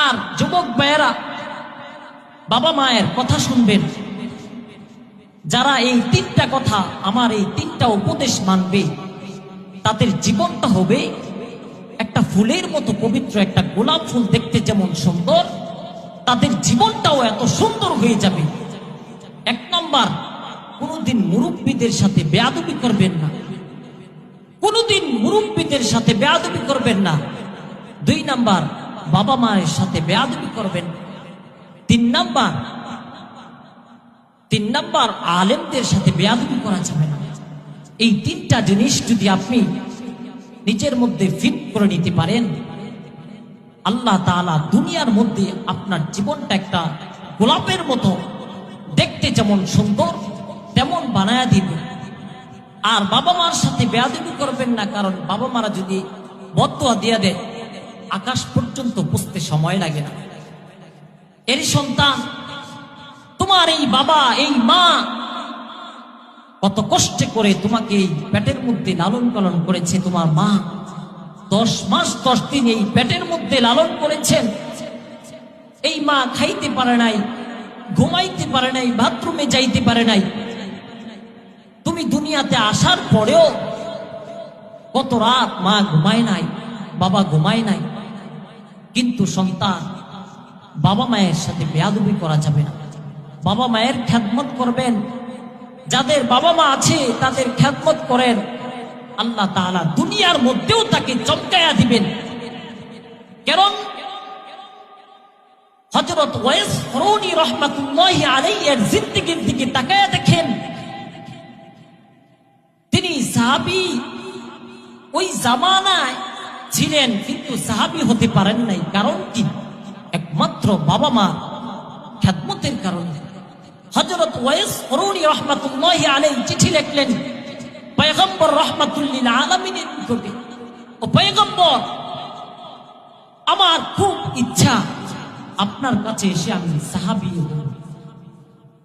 আর যুবক ভাইয়েরা, বাবা মায়ের কথা শুনবেন। যারা এই তিনটা কথা, আমার এই তিনটা উপদেশ মানবে, তাদের জীবনটা হবে একটা ফুলের মতো পবিত্র। একটা গোলাপ ফুল দেখতে যেমন সুন্দর, তাদের জীবনটাও এত সুন্দর হয়ে যাবে। এক নম্বর, কোনোদিন মুরব্বীদের সাথে বেয়াদবি করবেন না। কোনোদিন মুরব্বীদের সাথে বেয়াদবি করবেন না। দুই নাম্বার, বাবা মায়ের সাথে বেয়াদবি করবেন। তিন নাম্বার, আলেমদের সাথে বেয়াদবি করা যাবে না। এই তিনটা জিনিস যদি আপনি নিজের মধ্যে ফিট করে নিতে পারেন, আল্লাহ তাআলা দুনিয়ার মধ্যে আপনার জীবনটা একটা গোলাপের মতো দেখতে যেমন সুন্দর তেমন বানায়া দিবে। আর বাবা মার সাথে বেয়াদবি করবেন না, কারণ বাবা মারা যদি বদদুয়া দিয়ে দেয়, আকাশ পর্যন্ত বুঝতে সময় লাগে না। এর সন্তান, তোমার এই বাবা এই মা কত কষ্টে করে তোমাকে এই পেটের মধ্যে লালন পালন করেছে। তোমার মা 10 মাস 10 দিন এই পেটের মধ্যে লালন করেছেন। এই মা খাইতে পারে নাই, ঘুমাইতে পারে নাই, বাথরুমে যাইতে পারে নাই। তুমি দুনিয়াতে আসার পরেও কত রাত মা ঘুমায় নাই, বাবা ঘুমায় নাই। কিন্তু সন্তান, বাবা মায়ের সাথে বেয়াদবি করা যাবে না। বাবা মায়ের খেদমত করবেন। যাদের বাবা মা আছে তাদের খেদমত করেন। আল্লাহ তাআলা দুনিয়ার মধ্যেও তাকে চমকায়া দিবেন। কারণ হযরত ওয়াইস করনী রাহমাতুল্লাহি আলাইহি এর জিন্দেগির দিকে তাকায়া দেখেন। তিনি সাহাবী ওই জামানায় ছিলেন, কিন্তু সাহাবী হতে পারেন নাই। কারণ কি? একমাত্র বাবা মা খেদমতের কারণে। হযরত ওয়াইস করনী রাহমাতুল্লাহি আলাইহি চিঠি লিখলেন পয়গম্বর রাহমাতুল লিল আলামিনের নিকটে, ও পয়গম্বর, আমার খুব ইচ্ছা আপনার কাছে এসে আমি সাহাবী হব,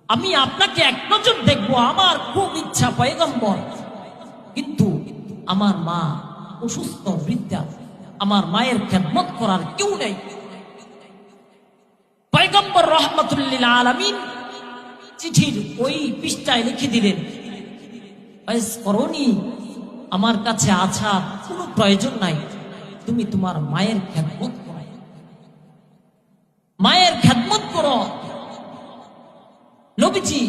আমি আপনাকে এক নজর দেখবো, আমার খুব ইচ্ছা পয়গম্বর। কিন্তু আমার মা অসুস্থ বৃদ্ধা, আমার মায়ের খেদমত করার কেউ নেই। পয়গম্বর রাহমাতুল লিল আলামিন চিঠির ওই পৃষ্ঠায় লিখে দিলেন, ওয়াইস করনী, আমার কাছে আসার কোনো প্রয়োজন নাই, তুমি তোমার মায়ের খেদমত করো, মায়ের খেদমত করো। নবীজি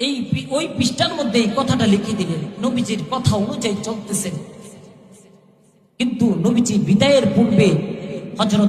এই ওই পৃষ্ঠার মধ্যে এই কথাটা লিখে দিলেন। নবীজির কথা অনুযায়ী চলতেছেন। কিন্তু নবীজি বিদায়ের পূর্বে হযরত